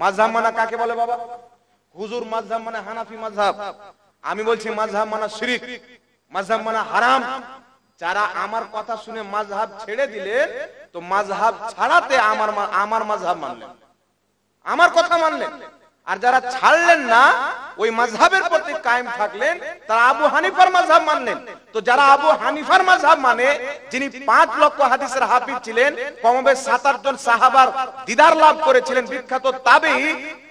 মাযহাব মানা কাকে বলে বাবা? হুজুর মাযহাব মানে হানাফি মাযহাব, আমি বলছি মাযহাব মানা শিরক, মাযহাব মানা হারাম। যারা আমার কথা শুনে মাযহাব ছেড়ে দিলেন, তো মাযহাব ছাড়াতে আমার মাযহাব মানলেন, আমার কথা মানলেন। আর যারা ছাড়লেন না, ওই মাযহাবের প্রতি কায়েম থাকলেন, তারা আবু হানিফার মাযহাব মানলেন। তো যারা আবু হানিফার মাযহাব মানে, যিনি 5 লক্ষ হাদিসের হাফিজ ছিলেন, কমবেশ 7-8 জন সাহাবার দিদার লাভ করেছিলেন, বিখ্যাত তাবেঈ,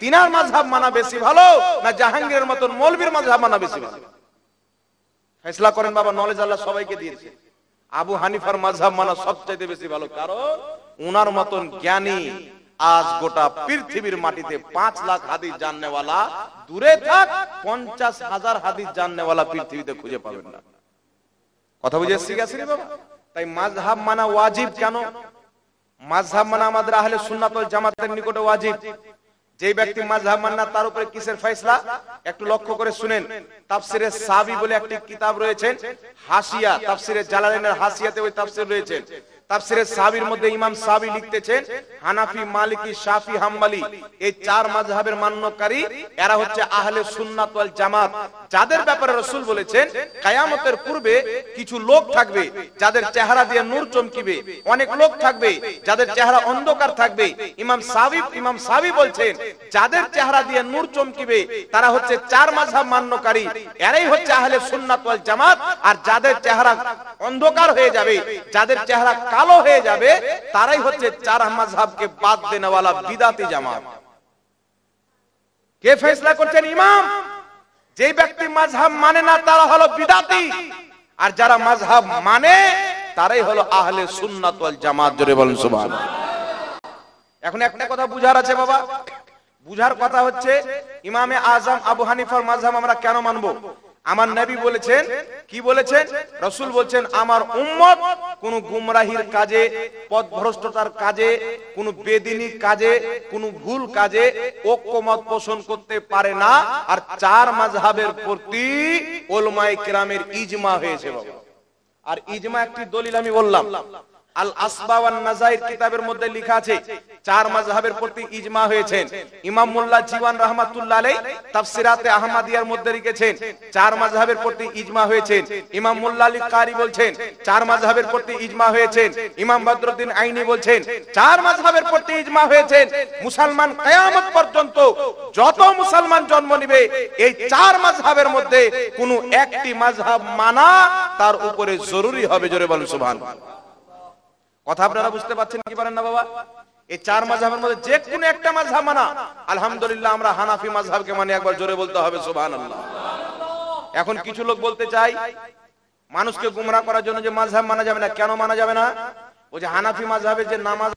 তিনার মাযহাব মানা বেশি ভালো না জাহাঙ্গীরের মতন মৌলবীর মাযহাব মানা বেশি ভালো? ফয়সালা করেন বাবা, নলেজ আল্লাহ সবাইকে দিয়েছে। আবু হানিফার মাযহাব মানা সবচেয়ে বেশি ভালো, কারণ উনার মতন জ্ঞানী আজ গোটা পৃথিবীর মাটিতে 5 লাখ হাদিস জাননেওয়ালা দূরে থাক, 50,000 হাদিস জাননেওয়ালা পৃথিবীতে খুঁজে পাবেন না। কথা বুঝে এসেছি গেছে বাবা? তাই মাযহাব মানা ওয়াজিব। কেন মাযহাব মানা আমাদের আহলে সুন্নাত ওয়াল জামাতের নিকটে ওয়াজিব। যে ব্যক্তি মাযহাব মানে না, তার উপরে কিসের ফয়সালা? একটু লক্ষ্য করে শুনেন। তাফসিরে সাবি বলে একটি কিতাব রয়েছে, হাসিয়া, তাফসিরে জালালাইনের হাসিয়াতে ওই তাফসির রয়েছে। তাফসিরে সাবির মধ্যে ইমাম সাবি লিখতেছেন, হানাফি, মালিকি, শাফি, হাম্বলি এই 4 মাযহাবের মান্যকারী এরা হচ্ছে আহলে সুন্নাত ওয়াল জামাত। যাদের ব্যাপারে রাসূল বলেছেন, কিয়ামতের পূর্বে কিছু লোক থাকবে যাদের চেহারা দিয়ে নূর চমকিবে, অনেক লোক থাকবে যাদের চেহারা অন্ধকার থাকবে। ইমাম সাবি বলছেন, যাদের চেহারা দিয়ে নূর চমকিবে তারা হচ্ছে 4 মাযহাব মান্যকারী, এরাই হচ্ছে আহলে সুন্নাত ওয়াল জামাত। আর যাদের চেহারা অন্ধকার হয়ে যাবে, যাদের চেহারা কালো হয়ে যাবে, তারাই হচ্ছে 4 মাযহাবকে বাদ দেনেওয়ালা বিদাতি জামাত। কে ফয়সালা করছেন? ইমাম। যে ব্যক্তি মাযহাব মানে না, তারা হলো বিদাতি, আর যারা মাযহাব মানে তারাই হলো আহলে সুন্নাত ওয়াল জামাত। জোরে বলেন সুবহানাল্লাহ। এখন একটা কথা বুঝার আছে বাবা, বুঝার কথা হচ্ছে ইমামে আজম আবু হানিফার মাযহাব আমরা কেন মানবো? আমার নবী বলেছেন, কি বলেছেন? রাসূল বলেছেন, আমার উম্মত কোন গুমরাহির কাজে, পথভ্রষ্টতার কাজে, কোন বেদিনী কাজে, কোন ভুল কাজে ঐক্যমত পোষণ করতে পারে না। আর 4 মাযহাবের প্রতি উলামায়ে কিরামের ইজমা হয়েছে বাবা। আর ইজমা একটি দলিল আমি বললাম, আল আসবা ওয়ান নাজাইর কিতাবের মধ্যে লেখা আছে 4 মাযহাবের প্রতি ইজমা হয়েছে। ইমাম মোল্লা জীবন রাহমাতুল্লাহ আলাইহি তাফসিরাতে আহমদিয়ার মধ্যে লিখেছেন 4 মাযহাবের প্রতি ইজমা হয়েছে। ইমাম মোল্লা আলী কারি বলছেন 4 মাযহাবের প্রতি ইজমা হয়েছে। ইমাম বদরুদ্দিন আইনি বলছেন 4 মাযহাবের প্রতি ইজমা হয়েছে। মুসলমান কিয়ামত পর্যন্ত যত মুসলমান জন্ম নেবে, এই 4 মাযহাবের মধ্যে কোনো একটি মাযহাব মানা তার উপরে জরুরি হবে। জোরে বলুন সুবহানাল্লাহ। কথা আপনারা বুঝতে পারছেন কি পারেন না বাবা? এই 4 মাযহাবের মধ্যে যে কোনো একটা মাযহাব মানা। আলহামদুলিল্লাহ আমরা হানাফি মাযহাবকে মানি, একবার জোরে বলতে হবে সুবহানাল্লাহ। এখন কিছু লোক বলতে চাই, মানুষকে গুমরাহ করার জন্য যে মাযহাব মানা যাবে না, কেন মানা যাবে না? ওই যে হানাফি মাযহাবে যে নামাজ,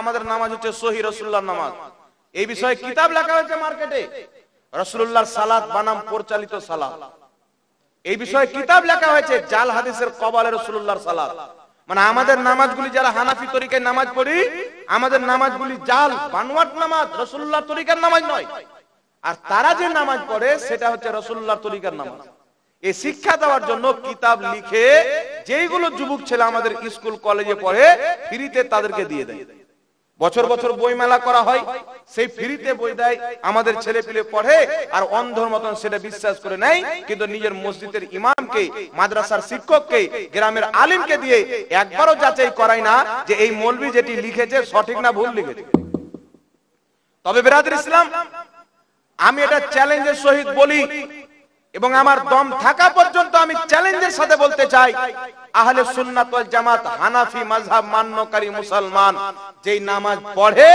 আমাদের নামাজ হচ্ছে সহিহ রাসূলুল্লাহর নামাজ। এই বিষয়ে কিতাব লেখা হয়েছে মার্কেটে, রাসূলুল্লাহর সালাত বানাম পরিচালিত সালাত। এই বিষয়ে কিতাব লেখা হয়েছে, জাল হাদিসের কবলে রাসূলুল্লাহর সালাত। মানে আমাদের নামাজগুলি যারা হানাফি তরিকায় নামাজ পড়ি, আমাদের নামাজগুলি জাল বানোয়াট নামাজ, রাসূলুল্লাহর তরিকার নামাজ নয়। আর তারা যে নামাজ পড়ে সেটা হচ্ছে রাসূলুল্লাহর তরিকার নামাজ। এই শিক্ষা দেওয়ার জন্য কিতাব লিখে যেইগুলো যুবক ছেলে আমাদের স্কুল কলেজে পড়ে, ফ্রিতে তাদেরকে দিয়ে দেয়। বছর বছর বই মেলা করা হয়, সেই ফ্রিতে বই দেয়, আমাদের ছেলে পিলে পড়ে আর অন্ধর মতন সেটা বিশ্বাস করে নেয়। কিন্তু নিজের মসজিদের ইমামকে, মাদ্রাসার শিক্ষককে, গ্রামের আলিমকে দিয়ে একবারও যাচাই করায় না যে এই মৌলবি যেটি লিখেছে সঠিক না ভুল লিখেছে। তবে বিরাদর ইসলাম, আমি এটা চ্যালেঞ্জের সহিত বলি এবং আমার দম থাকা পর্যন্ত আমি চ্যালেঞ্জের সাথে বলতে চাই, আহলে সুন্নাত ওয়াল জামাত হানাফি মাযহাব মান্যকারী মুসলমান যেই নামাজ পড়ে,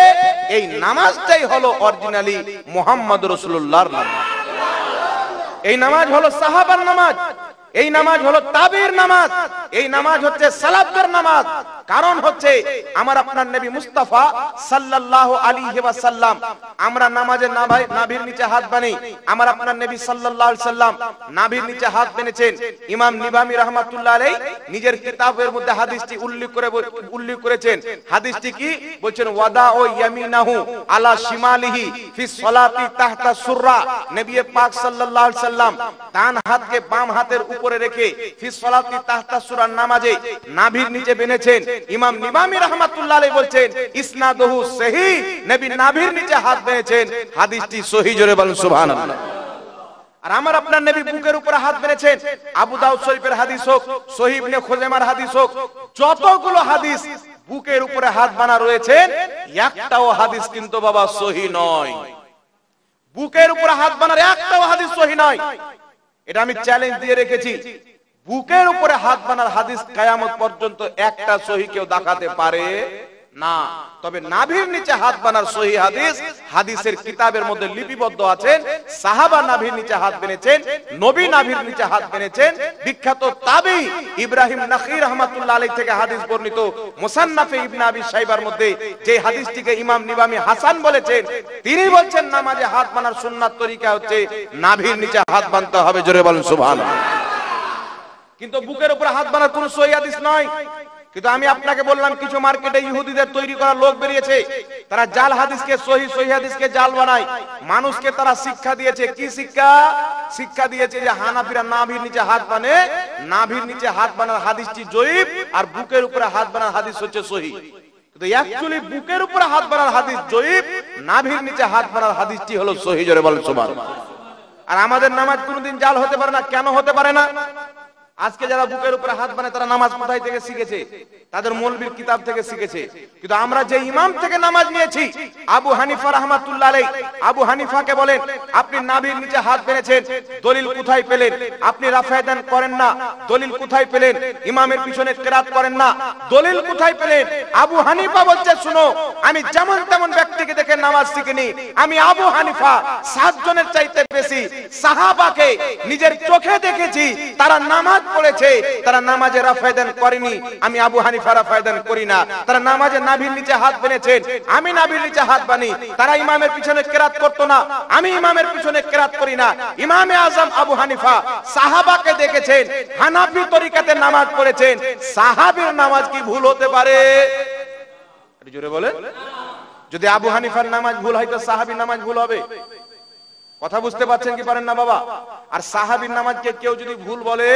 এই নামাজটাই হলো অরিজিনালি মুহাম্মদ রাসূলুল্লাহর নামাজ। এই নামাজ হলো সাহাবার নামাজ, এই নামাজ হলো তাবির নামাজ, এই নামাজ হচ্ছে সালাফদের নামাজ। কারণ হচ্ছে আমার আপনার নবী মুস্তাফা সাল্লাল্লাহু আলাইহি ওয়াসাল্লাম, আমরা নামাজে নাভির নিচে হাত বানি, আমার আপনার নবী সাল্লাল্লাহু আলাইহি সাল্লাম নাভির নিচে হাত বেনেছেন। ইমাম নিবামি রাহমাতুল্লাহ আলাইহি নিজের কিতাবের মধ্যে হাদিসটি উল্লেখ করেছেন। হাদিসটি কি বলছেন? ওয়াদাউ ইয়ামিনাহু আলা শিমালিহি ফি সলাতি তাহতা সুররা। নবী পাক সাল্লাল্লাহু আলাইহি সাল্লাম ডান হাতকে বাম হাতের উপরে রেখে ফি সালাতি তাহতা সূরার নামাজে নাভির নিচে বেঁধেছেন। ইমাম নিবামি রাহমাতুল্লাহ আলাইহি বলছেন ইসনাদুহু সহিহ, নবী নাভির নিচে হাত বেঁধেছেন, হাদিসটি সহিহ। জোরে বলুন সুবহানাল্লাহ। আর আমার আপনার নবী বুকের উপরে হাত বেঁধেছেন। আবু দাউদ শরীফের হাদিস হোক, সহিহ ইবনে খুজাইমার হাদিস হোক, যতগুলো হাদিস বুকের উপরে হাত বাঁধা রয়েছে একটাও হাদিস কিন্তু বাবা সহিহ নয়। বুকের উপরে হাত বাঁধার একটাও হাদিস সহিহ নয়। এটা আমি চ্যালেঞ্জ দিয়ে রেখেছি। বুকের উপরে হাত বাঁধার হাদিস কিয়ামত পর্যন্ত একটা সহিহ কেউ দেখাতে পারে না। তবে নাভির নিচে হাত বাঁধার সহিহ হাদিস হাদিসের কিতাবের মধ্যে লিপিবদ্ধ আছেন। সাহাবা নাভির নিচে হাত বেঁধেছেন, নবী নাভির নিচে হাত বেঁধেছেন। বিখ্যাত তাবী ইব্রাহিম নাখী রাহমাতুল্লাহ আলাইহি থেকে হাদিস বর্ণিত মুসান্নাফে ইবনে আবি শাইবার মধ্যে যে হাদিসটিকে ইমাম নিবামি হাসান বলেছেন, তিনি বলছেন নামাজে হাত বাঁধার সুন্নাত তরিকা হচ্ছে নাভির নিচে হাত বাঁধতে হবে। জোরে বলুন সুবহানাল্লাহ। কিন্তু বুকের উপরে হাত বাঁধার কোনো সহিহ হাদিস নয়। কিন্তু আমি আপনাকে বললাম কিছু মার্কেটে ইহুদিদের তৈরি করা লোক বেরিয়েছে, তারা জাল হাদিসকে সহিহ, সহিহ হাদিসকে জাল বানায়। মানুষকে তারা শিক্ষা দিয়েছে, কি শিক্ষা? শিক্ষা দিয়েছে যে হানাফিরা নাভির নিচে হাত বাঁধে, নাভির নিচে হাত বাঁধার হাদিসটি জয়ীফ, আর বুকের উপরে হাত বাঁধার হাদিস হচ্ছে সহিহ। কিন্তু অ্যাকচুয়ালি বুকের উপরে হাত বাঁধার হাদিস জয়ীফ, নাভির নিচে হাত বাঁধার হাদিসটি হলো সহিহ। জোরে বলেন সুবহানাল্লাহ। আর আমাদের নামাজ কোনোদিন জাল হতে পারে না। কেন হতে পারে না? আজকে যারা বুকের উপরে হাত বাঁধে তারা নামাজ কোথায় থেকে শিখেছে? তাদের মৌলবীর কিতাব থেকে শিখেছে। কিন্তু আমরা যে ইমাম থেকে নামাজ নিয়েছি আবু হানিফা রাহমাতুল্লাহ আলাইহি, আবু হানিফাকে বলেন আপনি নাভির নিচে হাত বেঁধেছেন, দলিল কোথায় পেলেন? আপনি রাফায়ে দান করেন না, দলিল কোথায় পেলেন? ইমামের পিছনে কিরাত করেন না, দলিল কোথায় পেলেন? আবু হানিফা বলছে শুনো, আমি যেমন তেমন ব্যক্তিকে দেখে নামাজ শিখিনি। আমি আবু হানিফা 7 জনের চাইতে বেশি সাহাবাকে নিজের চোখে দেখেছি, তারা নামাজ পড়েছে, তারা নামাজে রাফায়ে দান করেনি। আমি আবু হানিফা রাফায়ে দান করি না। তারা নামাজে নাভির নিচে হাত বেঁধেছেন, আমি নাভির নিচে হাত বাঁধি। তারা ইমামের পিছনে কিরাত করতো না, আমি ইমামের পিছনে কিরাত করি না। ইমামে আজম আবু হানিফা সাহাবাকে দেখেছেন, হানাফি তরিকাতে নামাজ পড়েছেন। সাহাবীর নামাজ কি ভুল হতে পারে? জোরে বলেন। যদি আবু হানিফার নামাজ ভুল হয় তো সাহাবীর নামাজ ভুল হবে? কথা বুঝতে পারছেন কি পারেন না বাবা? আর সাহাবীর নামাজকে কেউ যদি ভুল বলে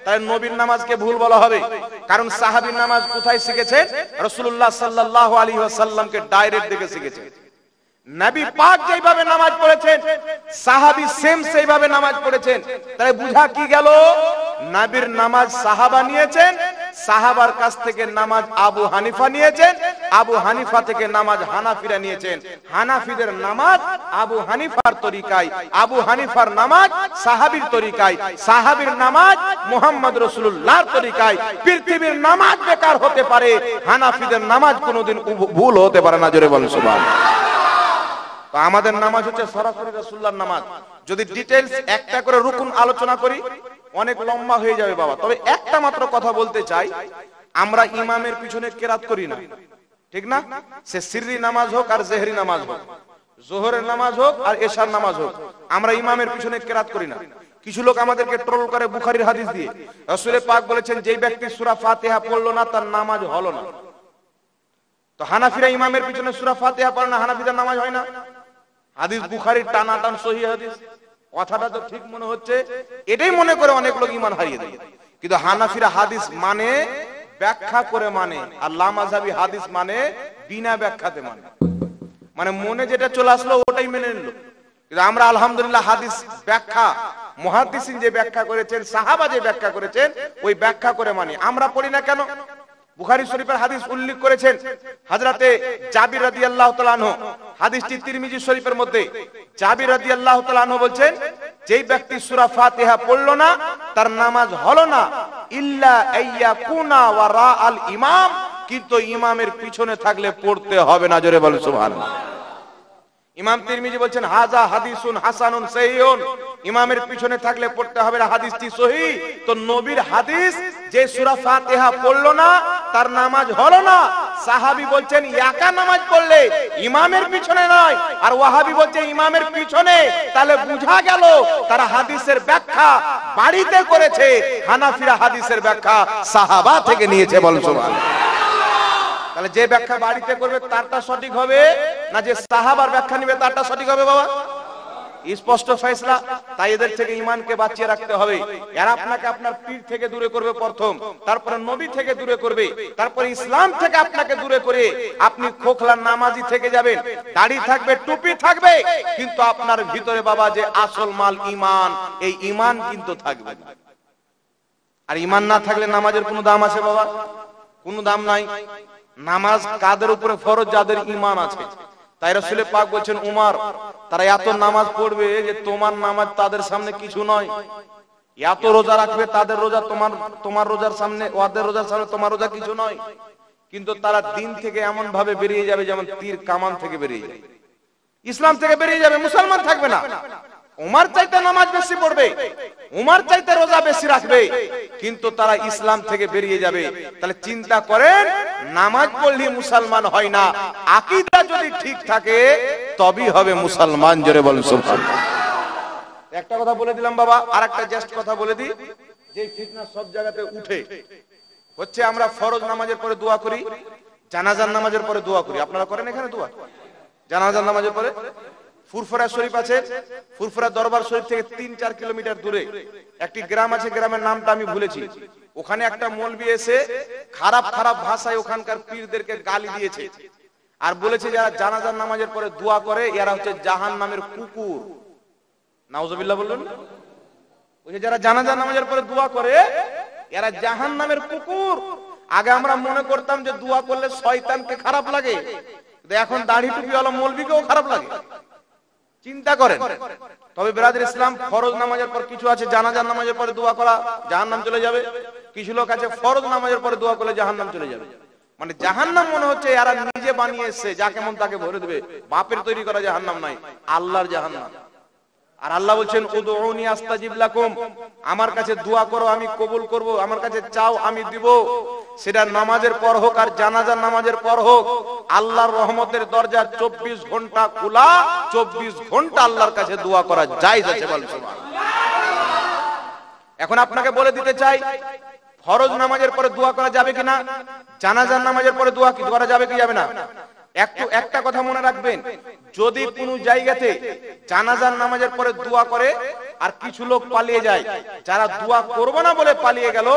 তাহলে নবীর নামাজকে ভুল বলা হবে। কারণ সাহাবীর নামাজ কোথায় শিখেছেন? রাসূলুল্লাহ সাল্লাল্লাহু আলাইহি ওয়াসাল্লামকে ডাইরেক্ট দেখে শিখেছেন। নবী পাক যেভাবে নামাজ পড়েছেন সাহাবী সেম সেইভাবে নামাজ পড়েছেন। তাহলে বুঝা কি গেল? নবীর নামাজ সাহাবা নিয়েছেন, সাহাবার কাছ থেকে নামাজ আবু হানিফা নিয়েছেন, আবু হানিফা থেকে নামাজ হানাফিরা নিয়েছেন। হানাফিদের নামাজ আবু হানিফার তরিকায়, আবু হানিফার নামাজ সাহাবীর তরিকায়, সাহাবীর নামাজ মুহাম্মদ রাসূলুল্লাহর তরিকায়। পৃথিবীর নামাজ বেকার হতে পারে, হানাফিদের নামাজ কোনোদিন ভুল হতে পারে না। জোরে বলেন সুবহানাল্লাহ। তো আমাদের নামাজ হচ্ছে সরাসরি রাসূলুল্লাহর নামাজ। যদি ডিটেইলস একটা করে রুকুন আলোচনা করি অনেক লম্বা হয়ে যাবে বাবা। তবে একটা মাত্র কথা বলতে চাই, আমরা ইমামের পিছনে কিরাত করি না, ঠিক না? সে সিররি নামাজ হোক আর জেহরি নামাজ হোক, যোহরের নামাজ হোক আর এশার নামাজ হোক, আমরা ইমামের পিছনে কিরাত করি না। কিছু লোক আমাদেরকে ট্রোল করে বুখারীর হাদিস দিয়ে। রাসূল পাক বলেছেন যেই ব্যক্তি সূরা ফাতিহা পড়লো না তার নামাজ হলো না। তো হানাফিরা ইমামের পিছনে সূরা ফাতিহা পড়ে না, হানাফিদের নামাজ হয় না। হাদিস বুখারীর টানাটান সহিহ হাদিস। কথাটা তো ঠিক মনে হচ্ছে, এটাই মনে করে অনেক লোক ঈমান হারিয়ে দেয়। কিন্তু হানাফিরা হাদিস মানে ব্যাখ্যা করে মানে, আর লামাযহাবী হাদিস মানে বিনা ব্যাখ্যাতে মানে মনে যেটা চলে আসলো ওটাই মেনে নিল। কিন্তু আমরা আলহামদুলিল্লাহ হাদিস ব্যাখ্যা মুহাদ্দিসিন যে ব্যাখ্যা করেছেন, সাহাবা যে ব্যাখ্যা করেছেন ওই ব্যাখ্যা করে মানি। আমরা পড়ি না কেন? বুখারী শরীফের হাদিস উল্লেখ করেছেন হযরতে জাবির রাদিয়াল্লাহু তাআলা আনহু, হাদিসটি তিরমিজি শরীফের মধ্যে। জাবির রাদিয়াল্লাহু তাআলা আনহু বলছেন যেই ব্যক্তি সূরা ফাতিহা পড়লো না তার নামাজ হলো না, ইল্লা আইয়াকুনা ওয়ারা আল ইমাম, কিন্তু ইমামের পিছনে থাকলে পড়তে হবে না। জোরে বলেন সুবহানাল্লাহ। ইমাম তিরমিজি বলছেন হাযা হাদিসুন হাসানুন সহিহুন, ইমামের পিছনে থাকলে পড়তে হবে না, হাদিসটি সহিহ। তো নবীর হাদিস যে সূরা ফাতিহা পড়লো না তার নামাজ হলো না, সাহাবী বলছেন একা নামাজ পড়লে ইমামের পিছনে নয়, আর ওয়াহাবী বলছে ইমামের পিছনে। তাহলে বুঝা গেল তারা হাদিসের ব্যাখ্যা বাড়িতে করেছে, হানাফিরা হাদিসের ব্যাখ্যা সাহাবা থেকে নিয়েছে। বল সুবহানাল্লাহ। তাহলে যে ব্যাখ্যা বাড়িতে করবে তারটা সঠিক হবে না যে সাহাবার ব্যাখ্যা নিবে তারটা সঠিক হবে বাবা? স্পষ্ট ফয়সালা। তাই এদের থেকে ঈমানকে বাঁচিয়ে রাখতে হবে। এরা আপনাকে আপনার পীর থেকে দূরে করবে প্রথম, তারপরে নবী থেকে দূরে করবে, তারপরে ইসলাম থেকে আপনাকে দূরে করে আপনি খোখলা নামাজি থেকে যাবেন। দাড়ি থাকবে, টুপি থাকবে, কিন্তু আপনার ভিতরে বাবা যে আসল মাল ঈমান, এই ঈমান কিন্তু থাকবে না। আর ঈমান না থাকলে নামাজের কোনো দাম আছে বাবা? কোনো দাম নাই। নামাজ কাদের উপরে ফরজ? যাদের ঈমান আছে। তাই রাসূল পাক বলেছেন, উমর তারা এত নামাজ পড়বে যে তোমার নামাজ তাদের সামনে কিছু নয়, এত রোজা রাখবে তাদের রোজা তোমার রোজার সামনে, ওদের রোজার সামনে তোমার রোজা কিছু নয়। কিন্তু তারা দিন থেকে এমন ভাবে বেরিয়ে যাবে যেমন তীর কামান থেকে বেরিয়ে যায়, ইসলাম থেকে বেরিয়ে যাবে, মুসলমান থাকবে না। উমর চাইতে নামাজ বেশি পড়বে, উমর চাইতে রোজা বেশি রাখবে, কিন্তু তারা ইসলাম থেকে বেরিয়ে যাবে। তাহলে চিন্তা করেন, নামাজ পড়লে মুসলমান হয় না, আকীদা যদি ঠিক থাকে তবেই হবে মুসলমান। জোরে বলেন সুবহানাল্লাহ। একটা কথা বলে দিলাম বাবা, আরেকটা জাস্ট কথা বলে দিই, যে ফিতনা সব জায়গাতে উঠে হচ্ছে আমরা ফরজ নামাজের পরে দোয়া করি, জানাজার নামাজের পরে দোয়া করি। আপনারা করেন এখানে দোয়া? জানাজার নামাজের পরে ফুরফুরা শরীফ আছে, ফুরফুরা দরবার শরীফ থেকে 3-4 কিলোমিটার দূরে একটি গ্রাম আছে, গ্রামের নামটা আমি ভুলেছি। ওখানে একটা মৌলবি এসে খারাপ খারাপ ভাষায় ওখানকার পীরদেরকে গালি দিয়েছে আর বলেছে যারা জানাজার নামাজের পরে দোয়া করে এরা হচ্ছে জাহান্নামের কুকুর। নাউজুবিল্লাহ বললেন। ওই যে যারা জানাজার নামাজের পরে দোয়া করে এরা জাহান্নামের কুকুর। আগে আমরা মনে করতাম যে দোয়া করলে শয়তানকে খারাপ লাগে, এখন দাড়ি টুপিওয়ালা মৌলবিকেও খারাপ লাগে। চিন্তা করেন। তবে বিরাদর ইসলাম, ফরজ নামাজের পর কিছু আছে জানাজার নামাজের পরে দোয়া করা জাহান্নাম চলে যাবে, কিছু লোক আছে ফরজ নামাজের পরে দোয়া করলে জাহান্নাম চলে যাবে। মানে জাহান্নাম মনে হচ্ছে এরা নিজে বানিয়ে এসেছে, যাকে মন তাকে ভরে দেবে। বাপের তৈরি করা জাহান্নাম নাই, আল্লাহর জাহান্নাম। আর আল্লাহ বলছেন, উদউনি আস্তাজিব লাকুম, আমার কাছে দোয়া করো আমি কবুল করব, আমার কাছে চাও আমি দিব। সেটা নামাজের পর হোক আর জানাজার নামাজের পর হোক, আল্লাহর রহমতের দরজা 24 ঘন্টা খোলা, 24 ঘন্টা আল্লাহর কাছে দোয়া করা জায়েজ আছে। বল সুবহানাল্লাহ। এখন আপনাকে বলে দিতে চাই, ফরজ নামাজের পরে দোয়া করা যাবে কিনা, জানাজার নামাজের পরে দোয়া করা যাবে কি যাবে না? একটা কথা মনে রাখবেন, যদি কোনো জায়গাতে জানাজার নামাজের পরে দোয়া করে আর কিছু লোক পালিয়ে যায়, যারা দোয়া করবে না বলে পালিয়ে গেল,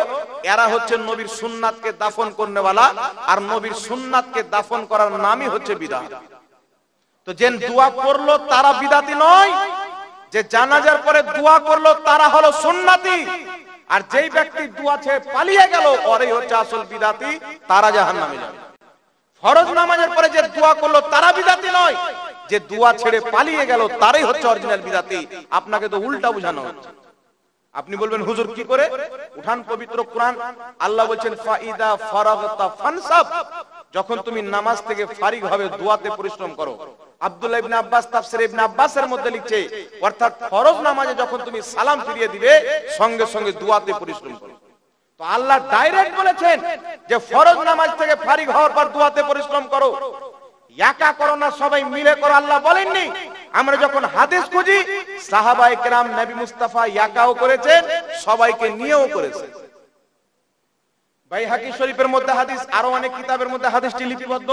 এরা হচ্ছে নবীর সুন্নাতকে দাফন করনেওয়ালা। আর নবীর সুন্নাতকে দাফন করার নামই হচ্ছে বিদআত। তো যে দোয়া করলো তারা বিদআতি নয়, যে জানাজার পরে দোয়া করলো তারা হলো সুন্নাতি। আর যেই ব্যক্তি দোয়া ছেড়ে পালিয়ে গেল ওরাই হচ্ছে আসল বিদআতি, তারা জাহান্নামে যাবে। ফরজ নামাজের পরে যে দোয়া করলো তারা বিদআতি নয়, যে দোয়া ছেড়ে পালিয়ে গেল তারাই হচ্ছে অরিজিনাল বিদআতি। আপনাকে তো উল্টা বোঝানো হচ্ছে। আপনি বলবেন হুজুর কি করে? উঠান পবিত্র কোরআন, আল্লাহ বলেন ফাইদা ফারাগতা ফানসাব, যখন তুমি নামাজ থেকে ফারিগ হবে দোয়াতে পরিশ্রম করো। আব্দুল্লাহ ইবনে আব্বাস তাফসীর ইবনে আব্বাসের মধ্যে লিখছে, অর্থাৎ ফরজ নামাজে যখন তুমি সালাম ফিরিয়ে দিবে সঙ্গে সঙ্গে দোয়াতে পরিশ্রম করো। তো আল্লাহ ডাইরেক্ট বলেছেন যে ফরজ নামাজ থেকে ফারিগ হওয়ার পর দোয়াতে পরিশ্রম করো। একা করো না, সবাই মিলে করো আল্লাহ বলেননি। আমরা যখন হাদিস খুঁজি, সাহাবায়ে কেরাম নবী মুস্তাফা একাও করেছেন, সবাইকে নিয়েও করেছেন। বাইহাকি শরীফের মধ্যে হাদিস, আরো অনেক কিতাবের মধ্যে হাদিসটি লিপিবদ্ধ।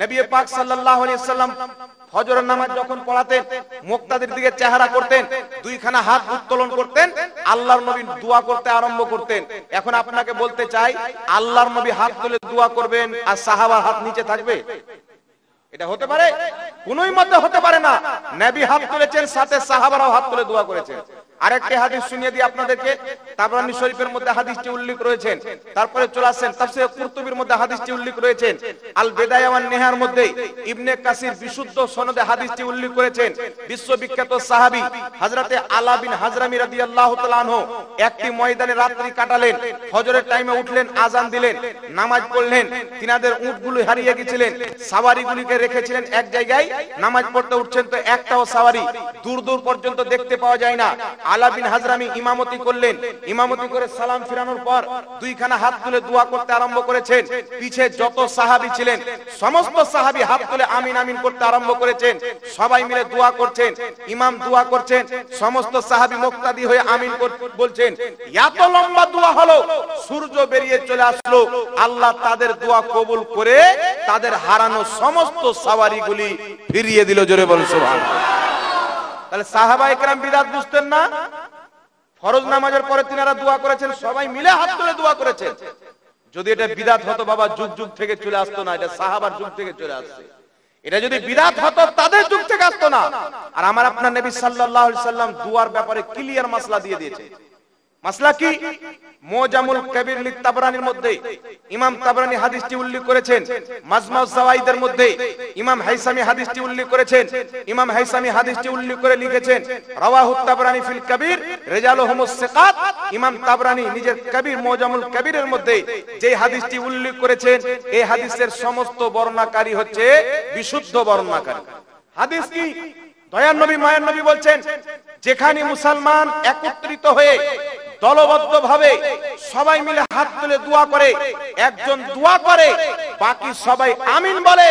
নবী পাক সাল্লাল্লাহু আলাইহি সাল্লাম ফজরের নামাজ যখন পড়াতেন, মুক্তাদির দিকে চেহারা করতেন, দুইখানা হাত উত্তোলন করতেন, আল্লাহর নবী দোয়া করতে আরম্ভ করতেন। এখন আপনাকে বলতে চাই, আল্লাহর নবী হাত তুলে দোয়া করবেন আর সাহাবার হাত নিচে থাকবে? এটা হতে পারে? কোনই মতে হতে পারে না। নবী হাত তুলেছেন, সাথে সাহাবারাও হাত তুলে দোয়া করেছেন। আরেকটি হাদিস শুনিয়ে দিই আপনাদেরকে। তাবরানী শরীফের মধ্যে হাদিসটি উল্লেখ রয়েছে। তারপরে চলে আসেন তাফসীর কুরতুবীর মধ্যে হাদিসটি উল্লেখ রয়েছে। আল বিদায়া ওয়ান নিহার মধ্যে ইবনে কাসির বিশুদ্ধ সনদে হাদিসটি উল্লেখ করেছেন। বিশ্ববিখ্যাত সাহাবী হযরতে আলা বিন হাজরামি রাদিয়াল্লাহু তাআলা আনহু একটি ময়দানে রাত্রি কাটালেন, ফজরের টাইমে উঠলেন, আযান দিলেন, নামাজ পড়লেন। তিনাদের উটগুলো হারিয়ে গিয়েছিলেন, সাওয়ারিগুলিকে রেখেছিলেন এক জায়গায়। নামাজ পড়তে উঠছেন তো একটাও সাওয়ারি দূর দূর পর্যন্ত দেখতে পাওয়া যায় না। আলা বিন হাজরামি ইমামতি করলেন। ইমামতি করে সালাম ফিরানোর পর দুইখানা হাত তুলে দোয়া করতে আরম্ভ করেছেন। পিছে যত সাহাবী ছিলেন সমস্ত সাহাবী হাত তুলে আমিন আমিন করতে আরম্ভ করেছেন। সবাই মিলে দোয়া করছেন, ইমাম দোয়া করছেন, সমস্ত সাহাবী মুক্তাদি হয়ে আমিন বলছেন। এত লম্বা দোয়া হলো, সূর্য বেরিয়ে চলে আসলো। আল্লাহ তাদের দোয়া কবুল করে তাদের হারানো সমস্ত সাওয়ারিগুলি ফিরিয়ে দিল। জোরে বলুন সুবহানাল্লাহ। তাহলে সাহাবায়ে কেরাম বিদআত বুঝতেন না? ফরজ নামাজের পরে তিনারা দোয়া করেছেন, সবাই মিলে হাত তুলে দোয়া করেছেন। যদি এটা বিদআত হতো বাবা, যুগ যুগ থেকে চলে আসতো না, এটা সাহাবার যুগ থেকে চলে আসছে। এটা যদি বিদআত হতো তাদের যুগ থেকে আসতো না। আর আমার আপনার নবী সাল্লাল্লাহু আলাইহি সাল্লাম দুয়ার ব্যাপারে ক্লিয়ার মাসলা দিয়ে দিয়েছে। মাসলা কি? মুজামুল কবির লি তাবরানির মধ্যে ইমাম তাবরানি হাদিসটি উল্লেখ করেছেন। মাজমাউজ জাওয়াইদের মধ্যে ইমাম হাইসামি হাদিসটি উল্লেখ করেছেন। ইমাম হাইসামি হাদিসটি উল্লেখ করে লিখেছেন রাওয়াহু তাবরানি ফিল কবির রিজালুহুমুস সিকাত। ইমাম তাবরানি নিজের কবির মুজামুল কবিরের মধ্যে যে হাদিসটি উল্লেখ করেছেন, এই হাদিসের সমস্ত বর্ণনাকারী হচ্ছে বিশুদ্ধ বর্ণনাকারী। হাদিস কি? দয়ার নবী মায়ার নবী বলছেন, যেখানে মুসলমান একত্রিত হয়ে দলবদ্ধভাবে সবাই মিলে হাত তুলে দোয়া করে, একজন দোয়া করে বাকি সবাই আমিন বলে,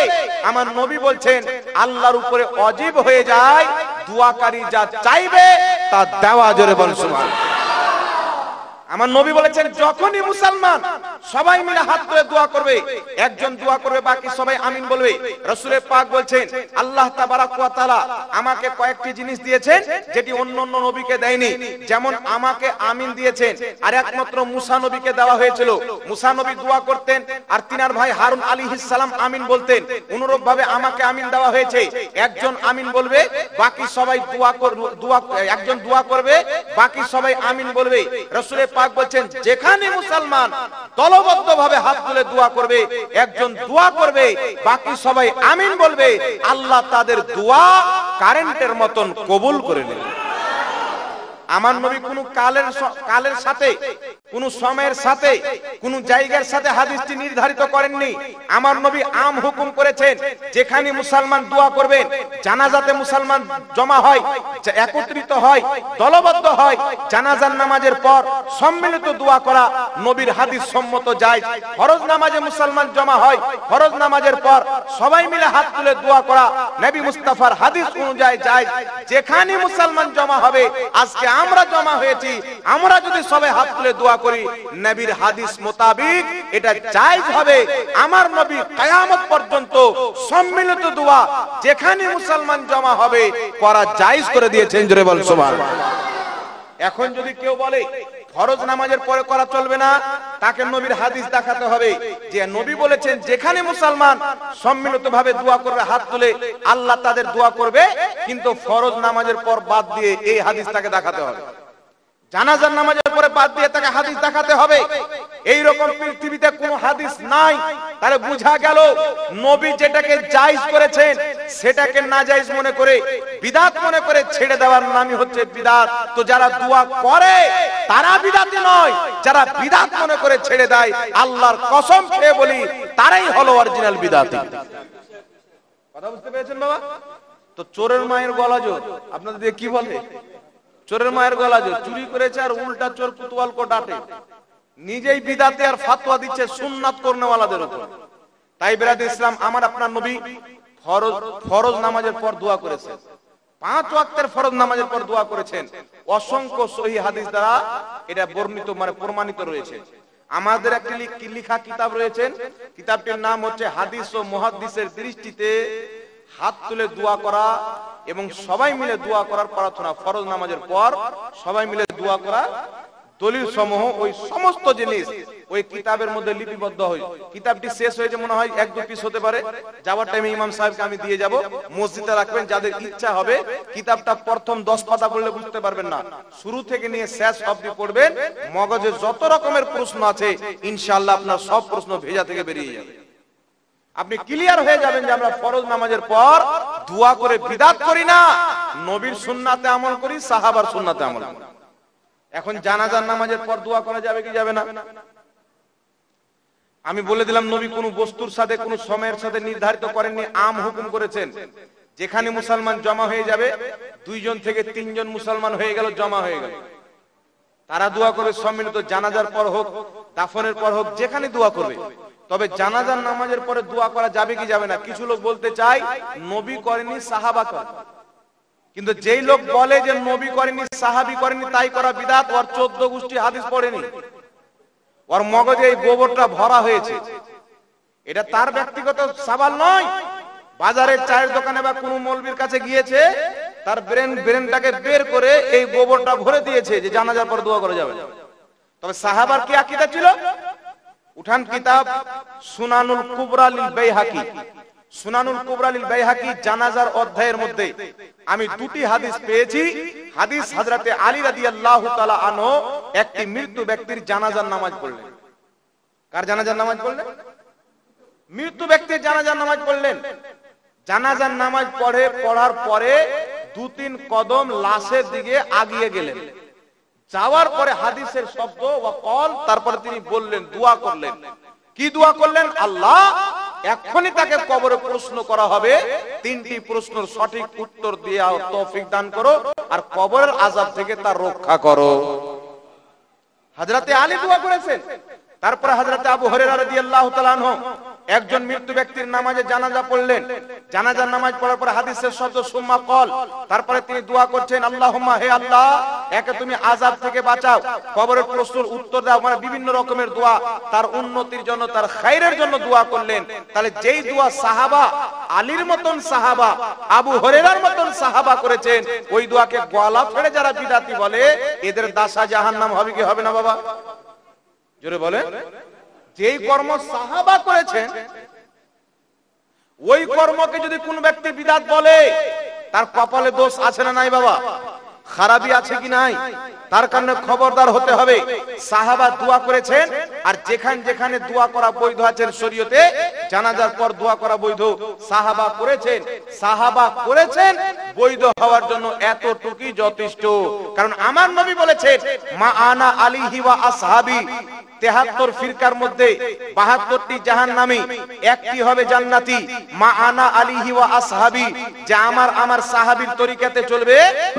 আমার নবী বলছেন আল্লাহর উপরে ওয়াজিব হয়ে যায় দোয়াকারী যা চাইবে তা দেওয়া। জোরে বল সুবহানাল্লাহ। আমার নবী বলেছেন যখনই মুসলমান সবাই মিলে হাত তুলে দোয়া করবে, একজন দোয়া করবে বাকি সবাই আমিন বলবে। রাসূলের পাক বলছেন আল্লাহ তাবারাক ওয়া তাআলা আমাকে কয়েকটি জিনিস দিয়েছেন যেটি অন্য অন্য নবীকে দেয়নি। যেমন আমাকে আমিন দিয়েছেন, আর একমাত্র মুসা নবীকে দেওয়া হয়েছিল। মুসা নবী দোয়া করতেন আর তিনার ভাই হারুন আলাইহিস সালাম আমিন বলতেন। অনুরূপ ভাবে আমাকে আমিন দেওয়া হয়েছে, একজন আমিন বলবে বাকি সবাই একজন দোয়া করবে বাকি সবাই আমিন বলবে। রাসূলের পাক বলছেন যেখানে মুসলমান দলবদ্ধভাবে হাত তুলে দোয়া করবে, একজন দোয়া করবে বাকি সবাই আমিন বলবে, আল্লাহ তাদের দোয়া কারেন্টের মতন কবুল করে নেবে। আমার নবী কোন কালের সাথে, কোন সময়ের সাথে, কোন জায়গার সাথে হাদিসটি নির্ধারিত করেননি। আমার নবী আম হুকুম করেছেন যেখানে মুসলমান দোয়া করবেন, জানাজাতে মুসলমান জমা হয়, একত্রিত হয়, দলবদ্ধ হয়, জানাজার নামাজের পর সম্মিলিত দোয়া করা নবীর হাদিস সম্মত যায়। ফরজ নামাজে মুসলমান জমা হয়, ফরজ নামাজের পর সবাই মিলে হাত তুলে দোয়া করা নবী মুস্তাফার হাদিস অনুযায়ী যায়। যেখানে মুসলমান জমা হবে, আজকে আমরা জমা হয়েছি, আমরা যদি সবাই হাত তুলে দোয়া করি নবীর হাদিস মোতাবেক এটা জায়েজ হবে। আমার নবী কিয়ামত পর্যন্ত সম্মিলিত দোয়া যেখানে মুসলমান জমা হবে করা জায়েজ করে দিয়েছেন। জোরে বল সুবহানাল্লাহ। এখন যদি কেউ বলে ফরজ নামাজের পরে করা চলবে না, তাকে নবীর হাদিস দেখাতে হবে যে নবী বলেছেন যেখানে মুসলমান সম্মিলিতভাবে দোয়া করবে হাত তুলে আল্লাহ তাদের দোয়া করবে, কিন্তু ফরজ নামাজের পর বাদ দিয়ে এই হাদিস তাকে দেখাতে হবে। জানাজার নামাজের পরে বাদ দিয়ে তাকে হাদিস দেখাতে হবে। এই রকম পৃথিবীতে কোনো হাদিস নাই। তাহলে বোঝা গেল নবী যেটাকে জায়েজ করেছেন সেটাকে নাজায়েজ মনে করে, বিদআত মনে করে ছেড়ে দেওয়ার নামই হচ্ছে বিদআত। তো যারা দোয়া করে তারা বিদআতি নয়, যারা বিদআত মনে করে ছেড়ে দেয় আল্লাহর কসম খেয়ে বলি তারাই হলো অরিজিনাল বিদআতি। কথা বুঝতে পেরেছেন বাবা? তো চোরের মায়ের গলা জোর আপনাদের দিয়ে কি বলে? চোরের মায়ের গলা জোর, চুরি করেছে আর উল্টা চোর কুতওয়াল কো ডাঁটে, নিজেই বিদআতে আর ফতোয়া দিচ্ছে সুন্নাত করনেওয়ালাদের উপর। তাই বিরাদর ইসলাম, আমার আপনার নবী ফরজ নামাজের পর দোয়া করেছেন, 5 ওয়াক্তের ফরজ নামাজের পর দোয়া করেছেন। অসংখ্য সহিহ হাদিস দ্বারা এটা বর্ণিত প্রমাণিত রয়েছে। আমাদের একটি লেখা কিতাব রয়েছে, কিতাবটির নাম হচ্ছে হাদিস ও মুহাদ্দিসের দৃষ্টিতে হাত তুলে দোয়া করা এবং সবাই মিলে দোয়া করার প্রার্থনা। ফরজ নামাজের পর সবাই মিলে দোয়া করা দলিল সমূহ ওই সমস্ত জিনিস ওই কিতাবের মধ্যে লিপিবদ্ধ হয়। কিতাবটি শেষ হয়েছে মনে হয় 1-2 পিস হতে পারে। যাওয়ার টাইমে ইমাম সাহেবকে আমি দিয়ে যাব, মসজিদে রাখবেন। যাদের ইচ্ছা হবে কিতাবটা প্রথম 10 পাতা পড়লে বুঝতে পারবেন না, শুরু থেকে নিয়ে শেষ অবধি পড়বেন। মগজে যত রকমের প্রশ্ন আছে ইনশাআল্লাহ আপনার সব প্রশ্ন ভেজা থেকে বেরিয়ে যাবে। আপনি ক্লিয়ার হয়ে যাবেন যে আমরা ফরজ নামাজের পর দোয়া করে বিদআত করি না, নবীর সুন্নাতে আমল করি, সাহাবার সুন্নাতে আমল করি। এখন জানাজার নামাজের পর দোয়া করা যাবে কি যাবে না? আমি বলে দিলাম নবী কোন বস্তুর সাথে কোন সময়ের সাথে নির্ধারিত করেননি, আম হুকুম করেছেন যেখানে মুসলমান জমা হয়ে যাবে, 2 জন থেকে 3 জন মুসলমান হয়ে গেল, জমা হয়ে গেল, তারা দোয়া করবে সম্মিলিত। জানাজার পর হোক, দাফনের পর হোক, যেখানে দোয়া করবে। তবে জানাজার নামাজের পরে দোয়া করা যাবে কি যাবে না? কিছু লোক বলতে চায় নবী করেনি, সাহাবা করে। কিন্তু যেই লোক বলে যে নবী করেনি, সাহাবী করেনি, তাই করা বিদআত, ওর 14 গোষ্ঠী হাদিস পড়েনি, ওর মগজে এই গোবরটা ভরা হয়েছে। এটা তার ব্যক্তিগত সওয়াল নয়। বাজারের চায়ের দোকানে বা কোনো মৌলবীর কাছে গিয়েছে, তার ব্রেনটাকে বের করে এই গোবরটা ভরে দিয়েছে যে জানাজার পর দোয়া করা যাবে। তবে সাহাবার কি আকীদা ছিল? উঠান কিতাব সুনানুল কুবরা লিল বাইহাকি, সুনানুল কুবরা লিল বাইহাকি জানাজার অধ্যায়ের মধ্যে আমি দুটি হাদিস পেয়েছি। হাদিস হযরতে আলী রাদিয়াল্লাহু তাআলা আনহু একটি মৃত্যু ব্যক্তির জানাজার নামাজ পড়লেন। কার জানাজার নামাজ পড়লেন? মৃত্যু ব্যক্তির জানাজার নামাজ পড়লেন। জানাজার নামাজ পড়ার পরে 2-3 কদম লাশের দিকে আগিয়ে গেলেন। যাওয়ার পরে হাদিসের শব্দ ওয়াকাল, তারপরে তিনি বললেন, দোয়া করলেন। কি দোয়া করলেন? আল্লাহ, এখনই তাকে কবরে প্রশ্ন করা হবে, 3টি প্রশ্নের সঠিক উত্তর দিয়ে তৌফিক দান করো আর কবরের আযাব থেকে তার রক্ষা করো। হযরতে আলী দোয়া করেছেন। তারপরে হযরতে আবু হুরায়রা রাদিয়াল্লাহু তাআলা আনহু একজন মৃত্যু ব্যক্তির নামাজে জানাজা পড়লেন। জানাজার নামাজ পড়ার পরে হাদিসের শব্দ সুম্মা কল, তারপরে তিনি দোয়া করছেন, আল্লাহুম্মা, হে আল্লাহ, একে তুমি আযাব থেকে বাঁচাও, কবরের প্রশ্নের উত্তর দাও। মানে বিভিন্ন রকমের দোয়া, তার উন্নতির জন্য, তার খায়রের জন্য দোয়া করলেন। তাহলে যেই দোয়া সাহাবা, আলীর মতন সাহাবা, আবু হুরায়রার মতন সাহাবা করেছেন, ওই দোয়াকে গলা ফেড়ে যারা বিদআতি বলে, এদের দাসা জাহান্নাম হবে কি হবে না বাবা? জোরে বলে। যেই কর্ম সাহাবা করেছেন ওই কর্মকে যদি কোন ব্যক্তি বিদআত বলে, তার কপালে দোষ আছে না নাই বাবা? খারাপি আছে কি নাই? তার কারণে খবরদার হতে হবে। সাহাবা দোয়া করেছেন, আর যেখানে দোয়া করা বৈধ আছে শরীয়তে, জানাজার পর দোয়া করা বৈধ, সাহাবা করেছেন, বৈধ হওয়ার জন্য এতটুকুই যথেষ্ট। কারণ আমার নবী বলেছেন, মা আনা আলিহি ওয়া আসহাবি, 73 ফিরকার মধ্যে 72টি জাহান্নামী, একটি হবে জান্নাতি। মা আনা আলিহি ওয়া আসহাবি, যে আমার সাহাবীর তরিকাতে চলবে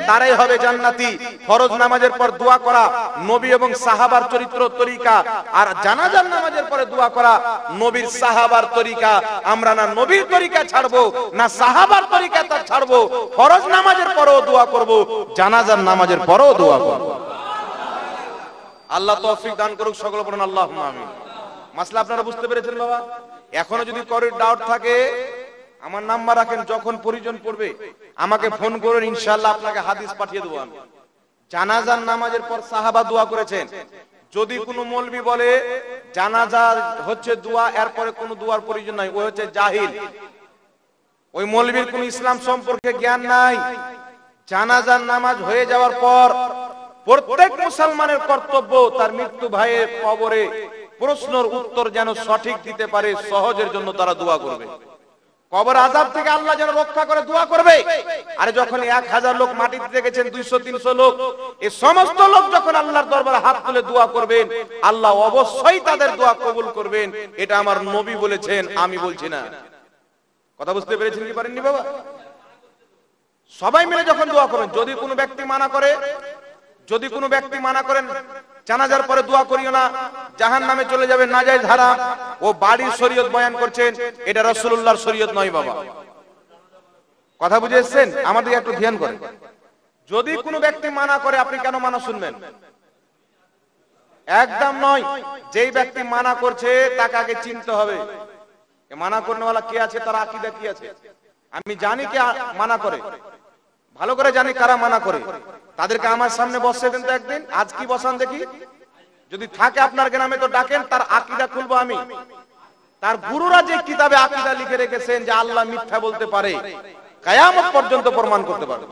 তারাই হবে জান্নাতি। ফরজ নামাজের পর দোয়া করা নবী এবং সাহাবার চরিত্র তরিকা, আর জানাজার নামাজের পরে দোয়া করা নবীর সাহাবার তরিকা। আমরা না নবীর তরিকা ছাড়বো, না সাহাবার তরিকা তা ছাড়বো। ফরজ নামাজের পরেও দোয়া করব, জানাজার নামাজের পরেও দোয়া করব। আল্লাহ তৌফিক দান করুক, সকলে বলুন আল্লাহুম্মা আমিন। মাসলা আপনারা বুঝতে পেরেছেন বাবা? এখনো যদি কারোর ডাউট থাকে, আমার নাম্বার রাখেন, যখন প্রয়োজন পড়বে আমাকে ফোন করুন, ইনশাআল্লাহ আপনাকে হাদিস পাঠিয়ে দেব আমি। জানাজার নামাজের পর সাহাবা দোয়া করেছেন। যদি কোনো মৌলবি বলে জানাজা হচ্ছে দোয়া, এরপরে কোনো দোয়ার প্রয়োজন নাই, ওই হচ্ছে জাহিল। ওই মৌলবির কোনো ইসলাম সম্পর্কে জ্ঞান নাই। জানাজার নামাজ হয়ে যাওয়ার পর প্রত্যেক মুসলমানের কর্তব্য তার মৃত্যু ভাইয়ের কবরে প্রশ্নের উত্তর যেন সঠিক দিতে পারে, সহজের জন্য তারা দোয়া করবে। কবর আযাব থেকে আল্লাহ যেন রক্ষা করে দোয়া করবে। আর যখন 1000 লোক মাটিতে রেখেছেন, 200-300 লোক, এই সমস্ত লোক যখন আল্লাহর দরবারে হাত তুলে দোয়া করবেন, আল্লাহ অবশ্যই তাদের দোয়া কবুল করবেন। এটা আমার নবী বলেছেন, আমি বলছি না। কথা বুঝতে পেরেছেন কি পারেননি বাবা? সবাই মিলে যখন দোয়া করবেন, যদি কোনো ব্যক্তি মানা করেন জানাজার পরে দোয়া করিও না, জাহান্নামে চলে যাবে, নাজায়েজ হারাম, ও বাড়ির শরীয়ত বয়ান করছেন, এটা রাসূলুল্লাহর শরীয়ত নয় বাবা। কথা বুঝে এসেছেন? আমাদের একটু ধ্যান করেন। যদি কোনো ব্যক্তি মানা করে, আপনি কেন মানা শুনবেন? একদম নয়। যেই ব্যক্তি মানা করছে তাকে আগে চিনতে হবে, মানা করনেওয়ালা কে আছে, তার আকীদা কি আছে। আমি জানি কে মানা করে, ভালো করে জানি কারা মানা করে। তাদেরকে আমার সামনে বসে দেন তো একদিন, আজ কি বসান দেখি। যদি থাকে আপনার গ্রামে তো ডাকেন, তার আকীদা খুলবো আমি। তার গুরুরা যে কিতাবে আকীদা লিখে রেখেছেন যে আল্লাহ মিথ্যা বলতে পারে, কিয়ামত পর্যন্ত প্রমাণ করতে পারবে।